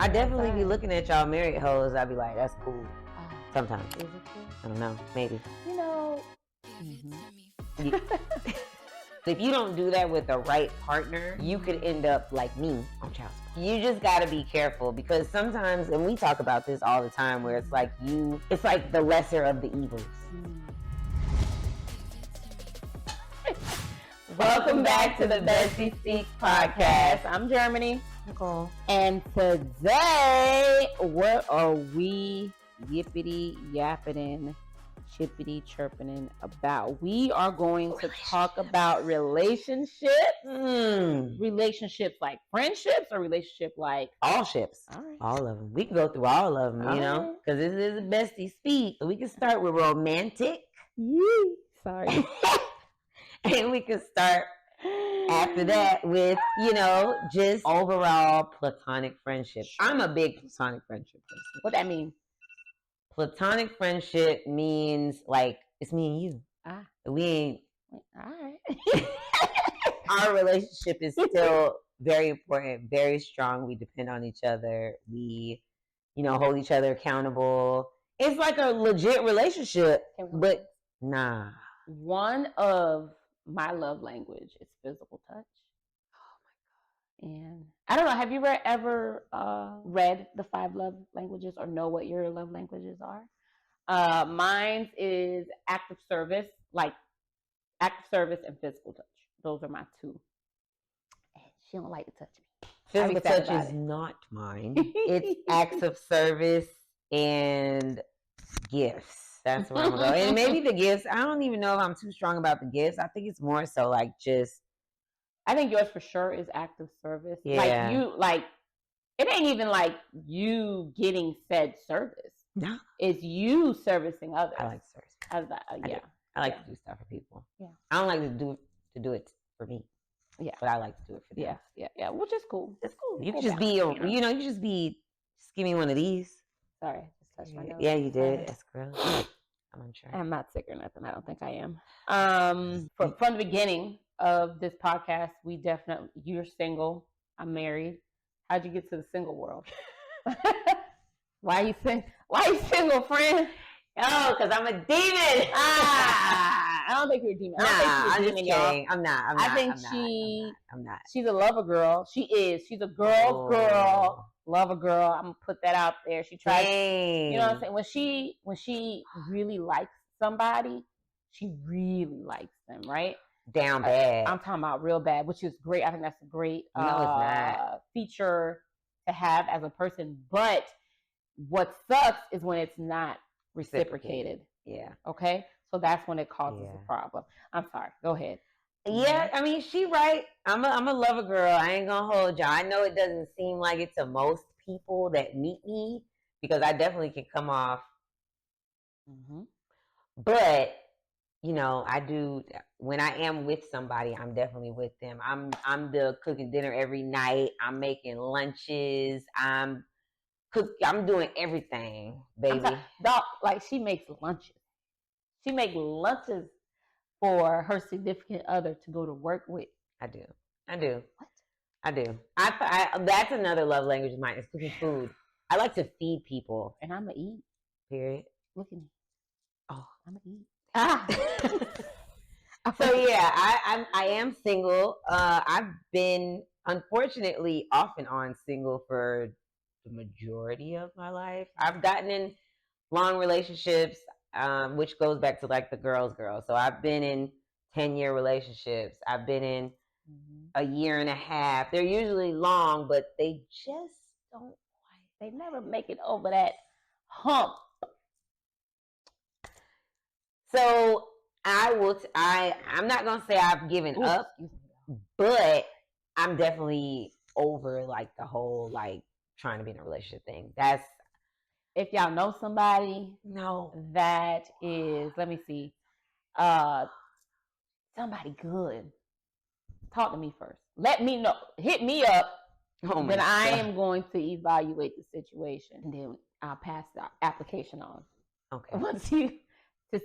I definitely be looking at y'all married hoes. I'd be like, that's cool. Sometimes. Is it cool? I don't know. Maybe. You know. If you don't do that with the right partner, you could end up like me on child support. You just gotta be careful because sometimes, and we talk about this all the time, where it's like the lesser of the evils. Welcome back to the Besties Speak podcast. I'm Germany. Nicole. And today, what are we yippity yapping, chippity chirping about? We are going to talk about relationships. Relationships like friendships or relationship like all ships. All right. All of them. We can go through all of them, you know, because this is a Bestie Speak. So we can start with romantic. Yee. Sorry. And we can start after that with, you know, just overall platonic friendship. I'm a big platonic friendship person. What that mean? Platonic friendship means like it's me and you. We ain't. All right. Our relationship is still very important, very strong. We depend on each other. We, you know, hold each other accountable. It's like a legit relationship, but nah. One of my love language is physical touch. Oh my God. And I don't know, have you ever read the 5 love languages or know what your love languages are? Mine is active service, like active service and physical touch. Those are my 2. And she don't like to touch me. Physical touch is not mine. It's acts of service and gifts. That's where I'm going to go. And maybe the gifts, I don't even know if I'm too strong about the gifts. I think it's more so like just. I think yours for sure is active service. Yeah. It ain't even like you getting said service. No. It's you servicing others. I like service. I like to do stuff for people. Yeah. I don't like to do it for me. Yeah. But I like to do it for them. Yeah. Which is cool. It's cool. You can just be, just give me one of these. Sorry. Touch my nose. Yeah, you did. That's gross. I'm sure. I'm not sick or nothing. I don't think I am. From the beginning of this podcast, you're single. I'm married. How'd you get to the single world? Why are you single, friend? Oh, because I'm a demon. I don't think you're a demon. I'm just kidding. I'm not. She's a lover girl. She is. She's a girl's girl. Love a girl. I'm gonna put that out there. She tries. You know what I'm saying? When she really likes somebody, she really likes them, right? Down bad. I'm talking about real bad, which is great. I think that's a great feature to have as a person. But what sucks is when it's not reciprocated. Yeah. Okay. So that's when it causes a problem. I'm sorry. Go ahead. Yeah, I mean, she right. I'm a lover girl. I ain't gonna hold y'all. I know it doesn't seem like it to most people that meet me because I definitely can come off. But you know, I do when I am with somebody. I'm definitely with them. I'm the cooking dinner every night. I'm making lunches. I'm doing everything, baby. Like she makes lunches. She makes lunches for her significant other to go to work with. I do. What? I do. I that's another love language of mine. Is cooking food. I like to feed people, and I'm gonna eat. Period. Look at me. Oh, I'm gonna eat. So yeah, I am single. I've been unfortunately off and on single for the majority of my life. I've gotten in long relationships. Which goes back to like the girls. So I've been in 10-year relationships. I've been in a year and a half. They're usually long, but they just don't they never make it over that hump. So I'm not gonna say I've given up, but I'm definitely over like the whole like trying to be in a relationship thing. That's if y'all know somebody, that is, let me see, somebody good. Talk to me first. Let me know. Hit me up. Then I am going to evaluate the situation. And then I'll pass the application on. Okay. Once you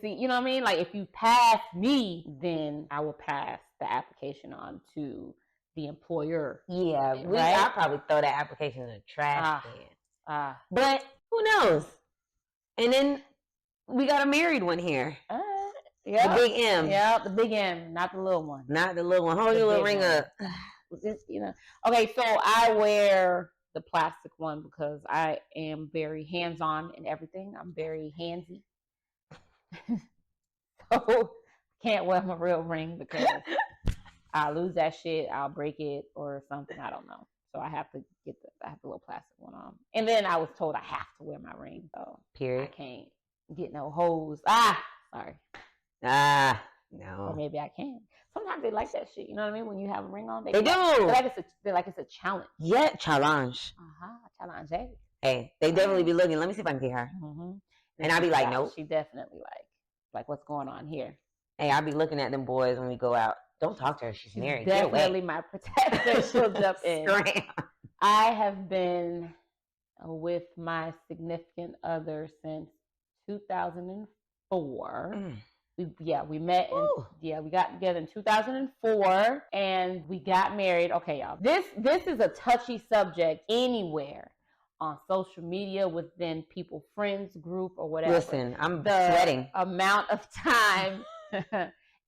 see, you know what I mean? Like if you pass me, then I will pass the application on to the employer. Yeah, right? I'll probably throw that application in the trash can. But who knows? And then we got a married one here. Yeah, the big M. Yeah, the big M, not the little one. Not the little one. Hold your little ring up. Okay, so I wear the plastic one because I am very hands-on in everything. I'm very handsy. So can't wear my real ring because I'll lose that shit, I'll break it or something. I don't know. So I have to get the little plastic one on. And then I was told I have to wear my ring. So period. I can't get no hoes. Sorry. No. Or maybe I can. Sometimes they like that shit. You know what I mean? When you have a ring on, they do. They're like it's a challenge. Yeah, challenge. Challenge. Hey, they definitely be looking. Let me see if I can get her. Mm-hmm. And I'll be like, nope. She definitely like what's going on here. Hey, I'll be looking at them boys when we go out. Don't talk to her. She's married. Definitely my protector. She'll jump in. I have been with my significant other since 2004. We met we got together in 2004 and we got married. Okay, y'all. This is a touchy subject anywhere on social media, within people friends group or whatever. Listen, I'm sweating. Amount of time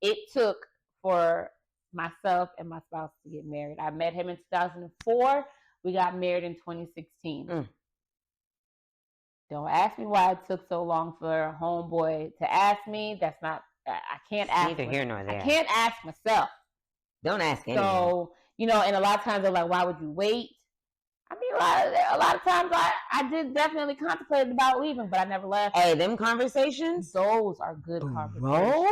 it took for myself and my spouse to get married. I met him in 2004. We got married in 2016. Don't ask me why it took so long for a homeboy to ask me. That's not. I can't ask. Neither here nor there. I can't ask myself. Don't ask anyone. So and a lot of times they're like, "Why would you wait?" I mean, a lot of times I did definitely contemplate about leaving, but I never left. Hey, them conversations. Those are good conversations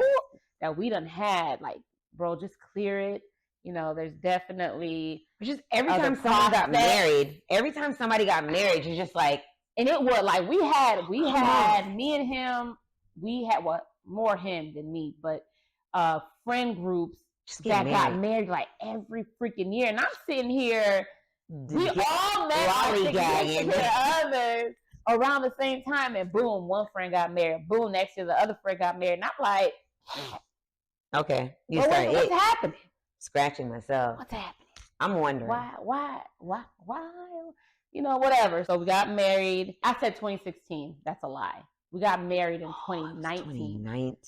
that we done had. Like, bro, just clear it. There's definitely just every time someone got married. Every time somebody got married, you're just like. And it was like we had me and him. We had more him than me, but friend groups that got married like every freaking year. And I'm sitting here, we all met our significant others around the same time, and boom, one friend got married. Boom, next year the other friend got married, and I'm like, okay, what's happening? Scratching myself. What's happening? I'm wondering why? Whatever. So we got married. I said 2016. That's a lie. We got married in 2019.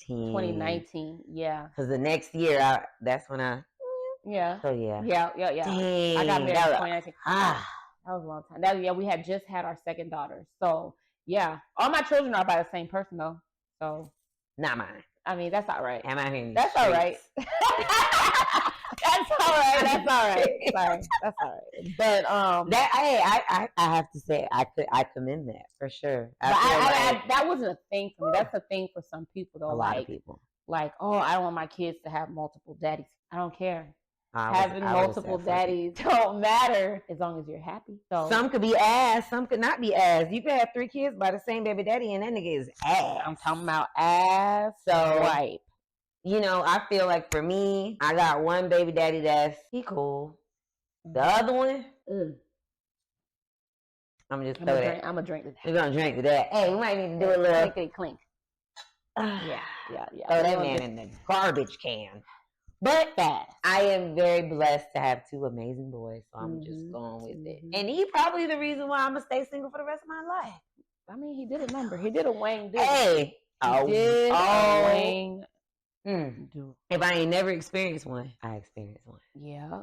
2019. Yeah. Because the next year, that's when I. Yeah. So yeah. Yeah. Dang, I got married in 2019. That was a long time. We had just had our second daughter. So yeah, all my children are by the same person though. So. Not mine. I mean, that's all right. Am I hearing? That's all right. That's all right. That's all right. Sorry, that's all right. But I have to say I commend that for sure. That wasn't a thing for me. That's a thing for some people though. A lot of people. Like, I don't want my kids to have multiple daddies. I don't care. Having multiple daddies don't matter as long as you're happy. So some could be ass, some could not be ass. You could have 3 kids by the same baby daddy, and that nigga is ass. I'm talking about ass. So wipe. I feel like for me, I got one baby daddy he cool. The other one, I'm just throw that. I'm gonna drink to that. We're gonna drink to that. Hey, we might need to do a little clinkety clink. Yeah. Throw that man in the garbage can. But I am very blessed to have 2 amazing boys, so I'm just going with it. And he probably the reason why I'm gonna stay single for the rest of my life. I mean, he did a number. He did a Wayne. Hey, he did a Wayne. If I ain't never experienced one, I experienced one. Yeah.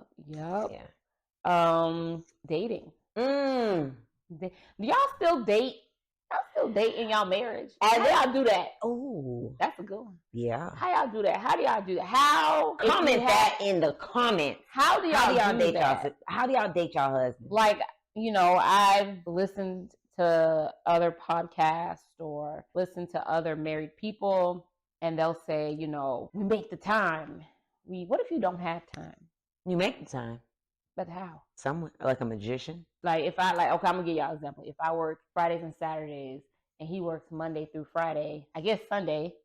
Dating. Do y'all still date? Y'all still date in y'all marriage? How do y'all do that? Oh, that's a good one. Yeah. How y'all do that? How do y'all do that? How? Comment that in the comments. How do y'all date y'all? How do y'all date y'all husband? Like, I've listened to other podcasts or listened to other married people, and they'll say, we make the time. What if you don't have time? You make the time. But how? Someone like a magician. Like if I'm gonna give y'all an example. If I work Fridays and Saturdays and he works Monday through Friday, I guess Sunday.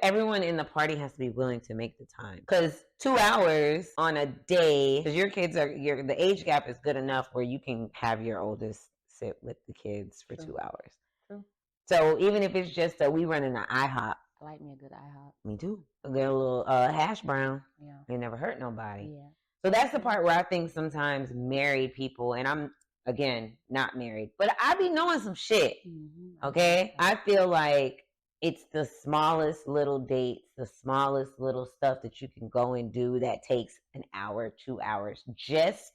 Everyone in the party has to be willing to make the time. Because 2 hours on a day, because your kids the age gap is good enough where you can have your oldest sit with the kids for 2 hours. True. So even if it's just we running an IHOP. I like me a good IHOP. Me too. Get a little hash brown. Yeah. They never hurt nobody. Yeah. So that's the part where I think sometimes married people, and I'm again not married, but I be knowing some shit. Okay, I feel like it's the smallest little dates, the smallest little stuff that you can go and do that takes an hour, 2 hours, just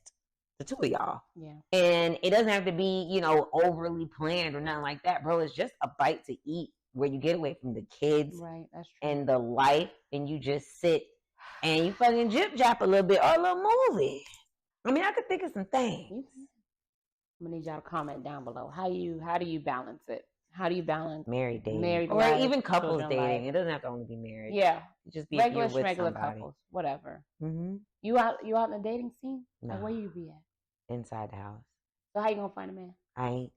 the two of y'all. Yeah. And it doesn't have to be, overly planned or nothing like that, bro. It's just a bite to eat where you get away from the kids, right? That's true. And the life, and you just sit and you fucking jip jap a little bit or a little movie. I mean, I could think of some things. I'm gonna need y'all to comment down below. How do you balance it? How do you balance married dating, or life, even couples dating? Life. It doesn't have to only be married. Yeah, just be regular with somebody. couples, whatever. Mm-hmm. You out in the dating scene? No. Like where you be at? Inside the house. So how you gonna find a man? I ain't.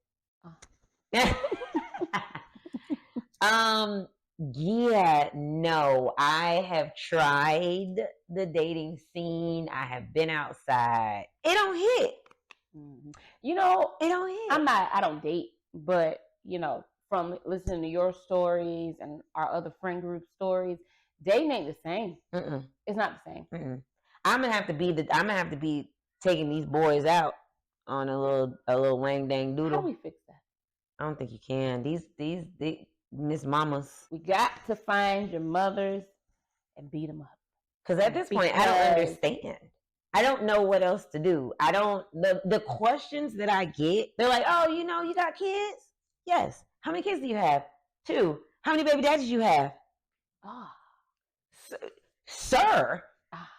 Yeah, no. I have tried the dating scene. I have been outside. It don't hit. Mm-hmm. It don't hit. I don't date, but from listening to your stories and our other friend group stories, dating ain't the same. Mm-mm. It's not the same. Mm-mm. I'm gonna have to be taking these boys out on a little wang dang doodle. How do we fix that? I don't think you can. These Miss Mamas. We got to find your mothers and beat them up. Because at this point, I don't understand. I don't know what else to do. I don't. The questions that I get, they're like, "Oh, you got kids? Yes. How many kids do you have? 2. How many baby daddies you have? Sir.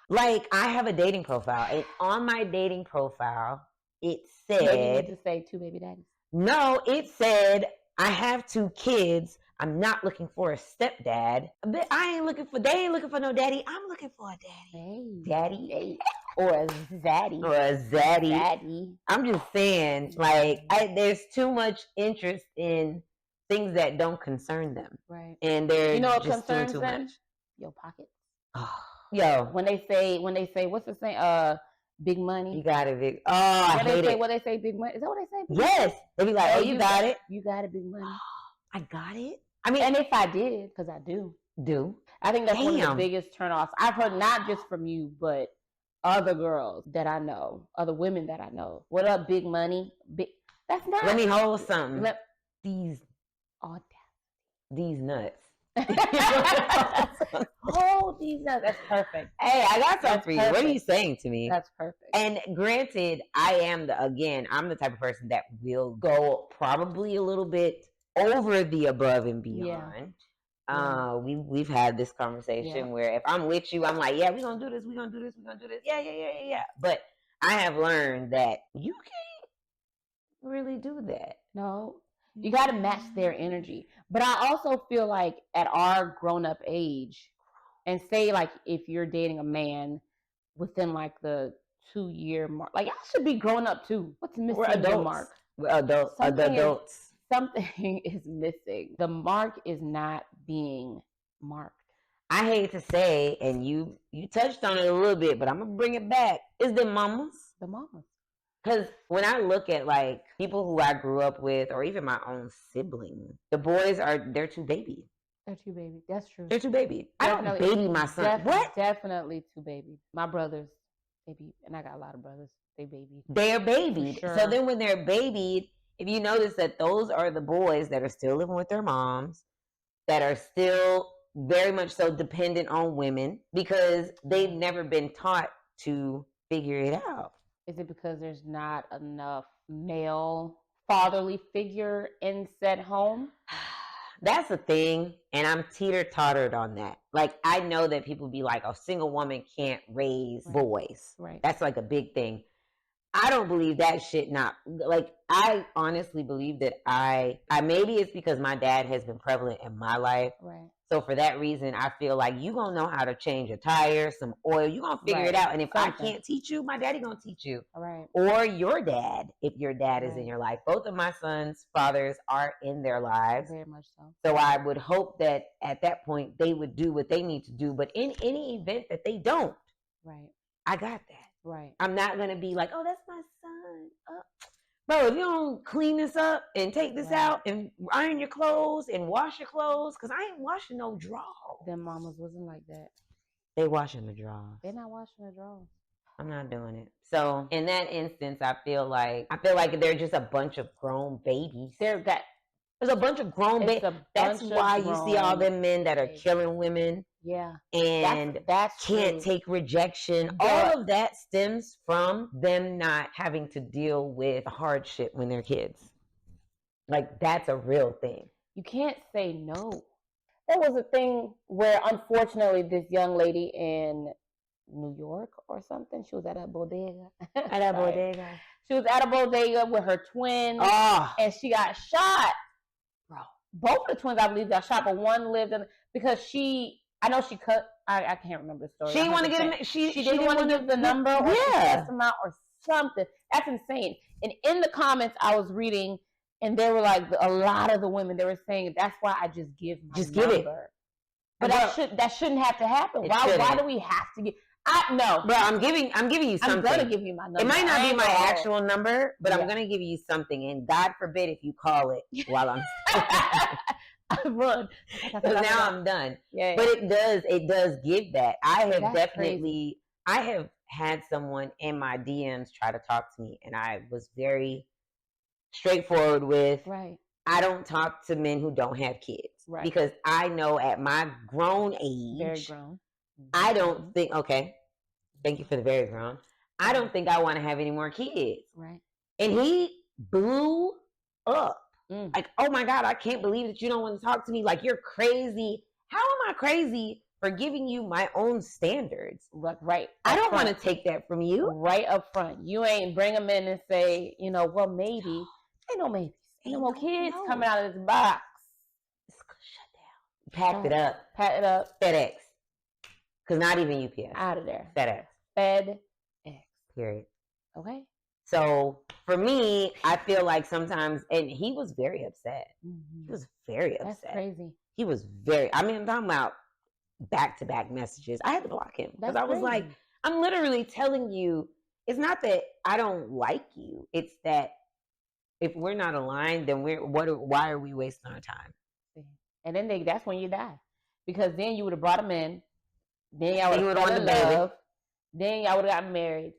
Like, I have a dating profile, and on my dating profile, it said, maybe you need to say 2 baby daddies. No, it said I have 2 kids. I'm not looking for a stepdad. They ain't looking for no daddy. I'm looking for a daddy. Hey, daddy. Or a zaddy. Or a zaddy. I'm just saying, like, there's too much interest in things that don't concern them. Right. And they're what just concerns doing too them? much. Your pockets. Yo. When they say, what's the saying? Big money. You got it, big. Oh, I hate it. What they say, big money. Is that what they say? Yes. They be like, you got it. You got it, big money. I got it. I mean, and if I did, because I do. I think that's one of the biggest turnoffs. I've heard not just from you, but other girls that I know, other women that I know. What up, big money? That's not. Let me hold something. These nuts. Hold these nuts. That's perfect. Hey, I got something for you. What are you saying to me? That's perfect. And granted, I'm the type of person that will go probably a little bit over the above and beyond. Yeah. We've had this conversation where if I'm with you, I'm like, yeah, we're gonna do this, yeah. But I have learned that you can't really do that. No. You got to match their energy. But I also feel like at our grown-up age, and say like if you're dating a man within like the 2-year mark, like y'all should be grown up too. What's missing? We're adults. The mark? We're adults. Something is missing. The mark is not being marked. I hate to say, and you touched on it a little bit, but I'm gonna bring it back. Is the mamas? The mamas. Because when I look at like people who I grew up with, or even my own siblings, the boys they're too baby. They're too baby. That's true. They're too baby. I don't baby my son. What? Definitely too baby. My brothers, baby, and I got a lot of brothers. They baby. They're babied. Sure. So then when they're babied, if you notice that those are the boys that are still living with their moms, that are still very much so dependent on women because they've never been taught to figure it out. Is it because there's not enough male fatherly figure in said home? That's the thing, and I'm teeter-tottered on that. Like, I know that people be like, a single woman can't raise boys. Right. That's like a big thing. I don't believe that shit. I honestly believe that I maybe it's because my dad has been prevalent in my life. Right. So for that reason, I feel like you gonna know how to change a tire, some oil. You gonna figure it out. And if I can't teach you, my daddy gonna teach you. Right. Or your dad, if your dad is in your life. Both of my sons' fathers are in their lives. Very much so. So I would hope that at that point they would do what they need to do. But in any event that they don't, right, I got that. Right. I'm not gonna be like, oh, that's my son. Bro, if you don't clean this up and take this out and iron your clothes and wash your clothes, because I ain't washing no drawers. Them mamas wasn't like that. They washing the drawers. They're not washing the drawers. I'm not doing it. So in that instance, I feel like they're just a bunch of grown babies. There's a bunch of grown babies. That's why you see all them men that are killing women. Yeah. And that's can't true. take rejection. All of that stems from them not having to deal with hardship when they're kids. Like, that's a real thing. You can't say no. There was a thing where, unfortunately, this young lady in New York or something, she was at a bodega. She was at a bodega with her twins, and she got shot. Bro, both of the twins, I believe, got shot, but one lived in because I know she cut. I can't remember the story. She didn't want to get him. She didn't want to give the number, or she cussed him out, or something. That's insane. And in the comments, I was reading, and they were like, a lot of the women, they were saying, that's why I just give my number. Give it. But that shouldn't have to happen. Why do we have to give? No, bro. I'm giving you something. I'm gonna give you my number. It might not be my actual number, but I'm gonna give you something. And God forbid if you call it while I'm. I run. Because now I'm done. Yeah. But it does give that. I have had someone in my DMs try to talk to me, and I was very straightforward with, I don't talk to men who don't have kids. Right. Because I know at my grown age, very grown, I don't think, okay, thank you for the very grown, I don't think I want to have any more kids. Right. And he blew up. Like, oh my God, I can't believe that you don't want to talk to me. Like, you're crazy. How am I crazy for giving you my own standards? Right. I don't want to take that from you. Right up front. You ain't bring them in and say, well, maybe. Ain't no maybes. Ain't no more kids coming out of this box. Shut down. Packed it up. Packed it up. FedEx. Because not even UPS. Out of there. FedEx. FedEx. Period. Okay. So for me, I feel like sometimes, and he was very upset. Mm-hmm. He was very upset. That's crazy. He was I'm talking about back-to-back messages. I had to block him because I was like, I'm literally telling you, it's not that I don't like you. It's that if we're not aligned, then why are we wasting our time? And then that's when you die. Because then you would have brought him in. Then y'all would have fallen in love. Then y'all would have gotten married.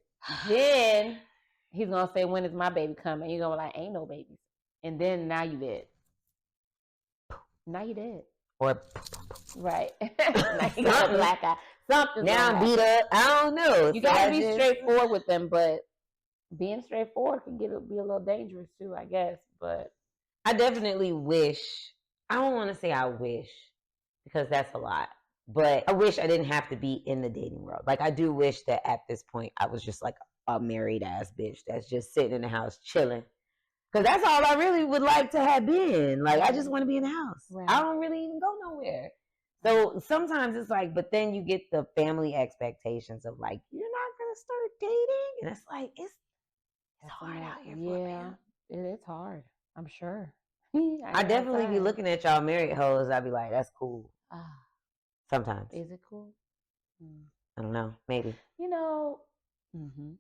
Then he's going to say, when is my baby coming? You're going to be like, ain't no babies. And then now you dead. Now you dead. Or right. Now you got a black eye. Something. Now I'm beat up. I don't know. You got to be straightforward with them, but being straightforward can be a little dangerous too, I guess. But I definitely wish. I don't want to say I wish because that's a lot. But I wish I didn't have to be in the dating world. Like, I do wish that at this point I was just like a married ass bitch that's just sitting in the house chilling. Because that's all I really would like to have been. Like, I just want to be in the house. Right. I don't really even go nowhere. So sometimes it's like, but then you get the family expectations of like, you're not going to start dating? And it's like, it's hard out here for a man. It is hard. I'm sure. I definitely be looking at y'all married hoes. I'd be like, that's cool. Sometimes. Is it cool? I don't know. Maybe. Mm-hmm.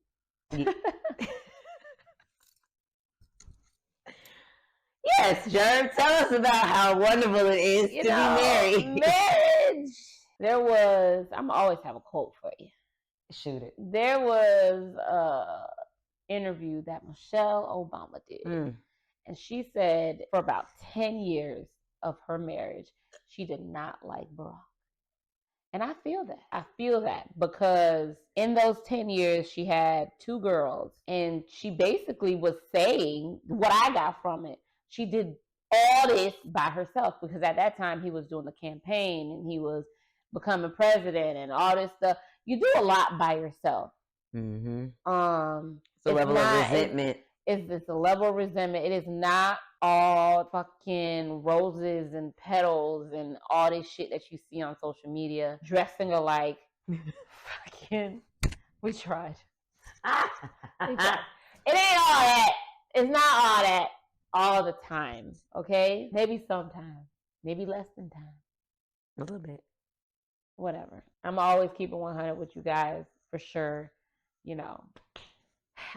Yes, Jerv, tell us about how wonderful it is to be married. Marriage. I'm always have a quote for you. Shoot it. There was an interview that Michelle Obama did. And she said for about 10 years of her marriage, she did not like Barack. And I feel that. I feel that because in those 10 years, she had 2 girls. And she basically was saying what I got from it. She did all this by herself because at that time he was doing the campaign and he was becoming president and all this stuff. You do a lot by yourself. Mm-hmm. It's a level of resentment. It's a level of resentment. It is not all fucking roses and petals and all this shit that you see on social media. Dressing alike. Fucking, we tried. It ain't all that. It's not all that all the time. Okay? Maybe sometimes. Maybe less than time. A little bit. Whatever. I'm always keeping 100 with you guys for sure.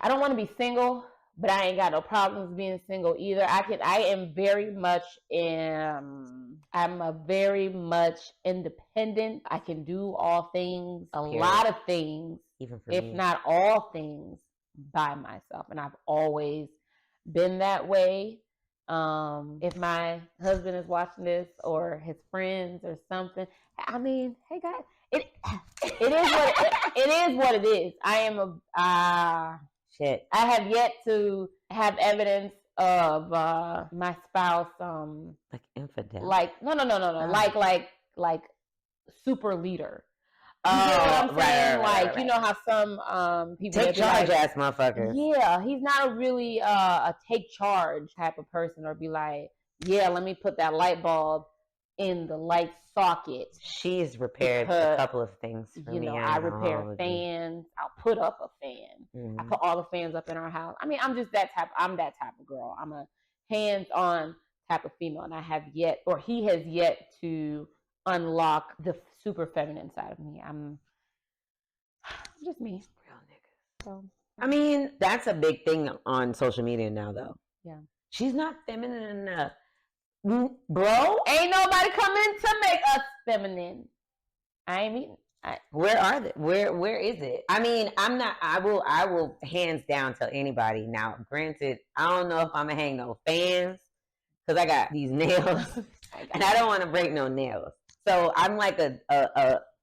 I don't want to be single, but I ain't got no problems being single either. I am very much I'm a very much independent. I can do all things, a lot of things, even for if me. not all things, by myself, and I've always been that way. If my husband is watching this or his friends or something, I mean, hey guys, it is what it is. I am shit. I have yet to have evidence of my spouse like infidel. Like no. Like super leader. You get what I'm saying? Right. You know how some people take charge ass motherfuckers. Yeah, he's not a really a take charge type of person, or be like, yeah, let me put that light bulb in the light socket. She's repaired a couple of things for me. I repair fans. I'll put up a fan. I put all the fans up in our house. I mean, I'm that type of girl. I'm a hands-on type of female, and I have yet, or he has yet to unlock the super feminine side of me. I'm just me. Real niggas. So, I mean, that's a big thing on social media now, though. Yeah. She's not feminine enough. Bro, ain't nobody coming to make us feminine. I ain't mean. Where are they? Where is it? I mean, I'm not. I will hands down tell anybody. Now, granted, I don't know if I'm gonna hang no fans because I got these nails, and I don't want to break no nails. So I'm like a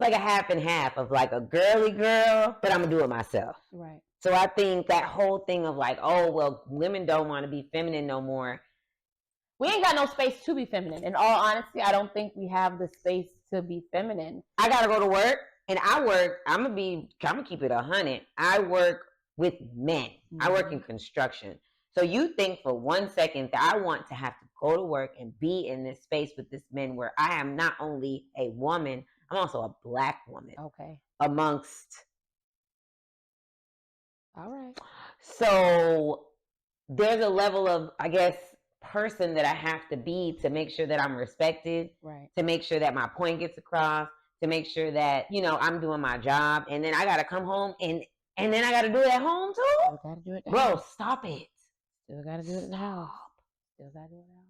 half and half of like a girly girl, but I'm gonna do it myself. Right. So I think that whole thing of like, oh well, women don't want to be feminine no more. We ain't got no space to be feminine. In all honesty, I don't think we have the space to be feminine. I gotta go to work, and I work. I'm gonna keep it 100. I work with men. Mm-hmm. I work in construction. So you think for 1 second that I want to have to go to work and be in this space with this men where I am not only a woman, I'm also a black woman. Okay. Amongst. All right. So there's a level of, I guess, person that I have to be to make sure that I'm respected. Right. To make sure that my point gets across. To make sure that, I'm doing my job. And then I got to come home and then I got to do it at home too? You got to do it at home. home. Bro, stop it. Still got to do it at home. Still got to do it at home.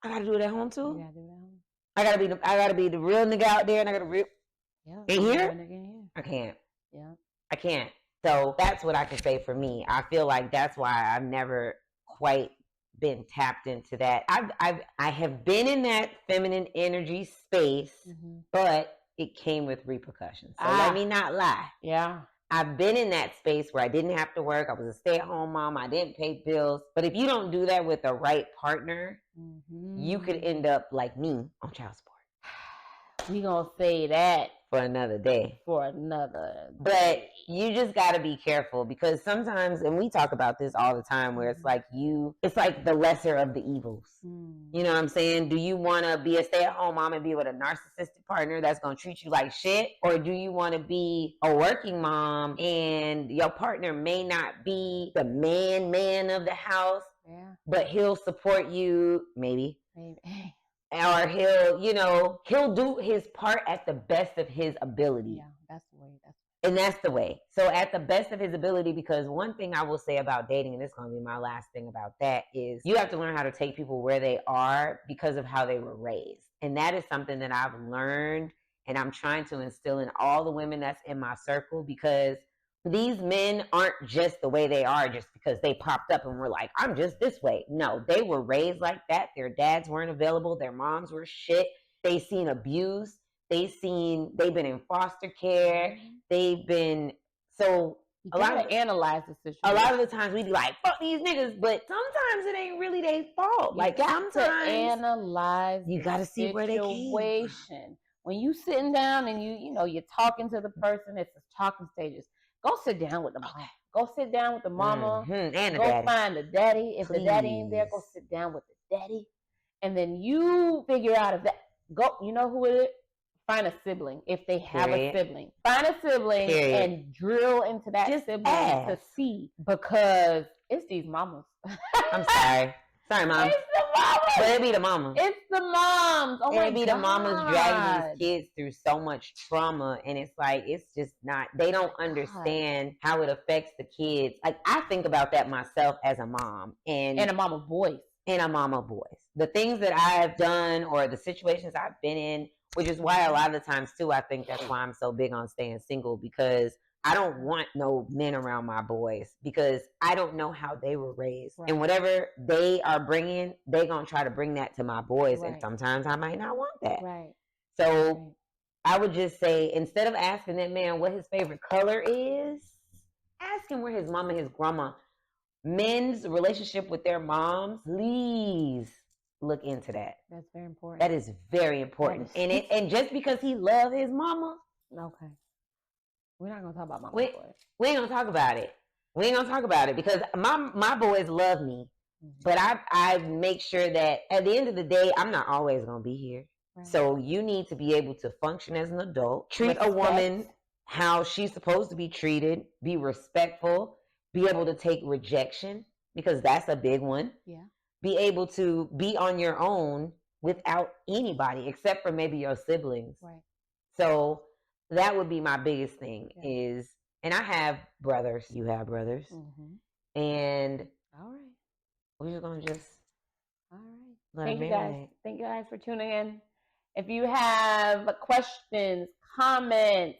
I got to do it at home too? You got to do it at home. I gotta be the real nigga out there, and I gotta in here? I can't. Yeah. I can't. So that's what I can say for me. I feel like that's why I've never quite been tapped into that. I have been in that feminine energy space, but it came with repercussions. So let me not lie. Yeah. I've been in that space where I didn't have to work. I was a stay-at-home mom. I didn't pay bills. But if you don't do that with the right partner, you could end up like me on child support. We gonna say that for another day. But you just got to be careful, because sometimes, and we talk about this all the time, where it's like the lesser of the evils. You know what I'm saying? Do you want to be a stay-at-home mom and be with a narcissistic partner that's going to treat you like shit? Or do you want to be a working mom and your partner may not be the man of the house, but he'll support you, maybe. Or he'll do his part at the best of his ability. Yeah, that's the way. And that's the way. So at the best of his ability, because one thing I will say about dating, and this is going to be my last thing about that, is you have to learn how to take people where they are because of how they were raised. And that is something that I've learned, and I'm trying to instill in all the women that's in my circle, because these men aren't just the way they are just because they popped up and were like, I'm just this way. No, they were raised like that. Their dads weren't available. Their moms were shit. They seen abuse. They've been in foster care. They've been, so a lot of analyze the situation. A lot of the times we be like, fuck these niggas, but sometimes it ain't really their fault. Like sometimes analyze. You got to see where they came. When you sitting down and you're talking to the person, it's the talking stages. Go sit down with the mom. Go sit down with the mama. And the go daddy. Find the daddy. If the daddy ain't there, go sit down with the daddy. And then you figure out if that, you know who it is? Find a sibling if they have a sibling. Find a sibling and drill into that sibling to see, because it's these mamas. I'm sorry. Sorry, Mom. It's the mamas. But it be the mamas. It's the moms. Oh my it be God. the mamas dragging these kids through so much trauma, and it's like it's just not. They don't understand how it affects the kids. Like I think about that myself as a mom and a mom of boys. And a mom of boys. The things that I've done or the situations I've been in, which is why a lot of the times too, I think that's why I'm so big on staying single, because I don't want no men around my boys, because I don't know how they were raised. Right. And whatever they are bringing, they're going to try to bring that to my boys. Right. And sometimes I might not want that. Right. So I would just say, instead of asking that man what his favorite color is, ask him where his mom and his grandma. Men's relationship with their moms, please look into that. That's very important. That is very important. And just because he loves his mama. Okay. We're not gonna talk about my boys. We ain't gonna talk about it. We ain't gonna talk about it because my boys love me. Mm-hmm. But I make sure that at the end of the day, I'm not always gonna be here. Right. So you need to be able to function as an adult, treat a woman how she's supposed to be treated, be respectful, be able to take rejection, because that's a big one. Yeah. Be able to be on your own without anybody except for maybe your siblings. Right. So that would be my biggest thing is, and I have brothers. You have brothers. Mm-hmm. And all right. We're just going to just. All right. Thank you guys. Thank you guys for tuning in. If you have questions, comments,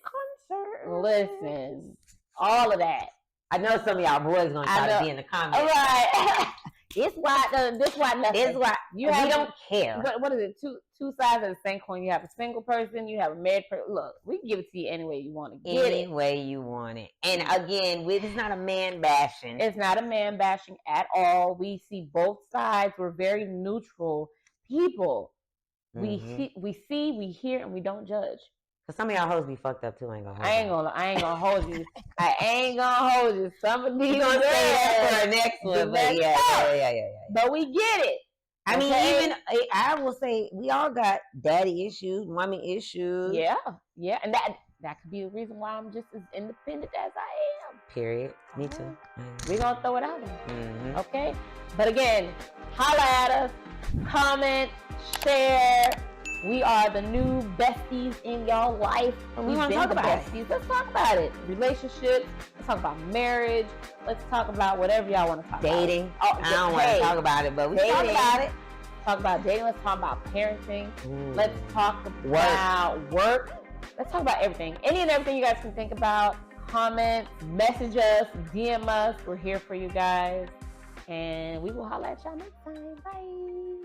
concerns, listen, all of that. I know some of y'all boys gonna try to be in the comments. All right. This why nothing. This why we don't care. What is it? Two sides of the same coin. You have a single person, you have a married person. Look, we can give it to you any way you want to get it. Any way you want it. And again, it's not a man bashing. It's not a man bashing at all. We see both sides. We're very neutral people. Mm-hmm. We hear, and we don't judge. Cause some of y'all hoes be fucked up too. I ain't gonna hold you. I ain't gonna hold you. Some of these gonna say that for our next one, but yeah. But we get it. I mean, even I will say we all got daddy issues, mommy issues. Yeah, and that could be the reason why I'm just as independent as I am. Period. Me too. Mm-hmm. We're gonna throw it out there. Mm-hmm. Okay. But again, holla at us, comment, share. We are the new besties in y'all life. And we want to talk about besties. It. Let's talk about it. Relationships. Let's talk about marriage. Let's talk about whatever y'all want to talk dating. about. Dating. I don't want to talk about it, but we talk about it. Talk about dating. Let's talk about parenting. Ooh. Let's talk about work. Let's talk about everything. Any and everything you guys can think about. Comment, message us, DM us. We're here for you guys. And we will holla at y'all next time. Bye.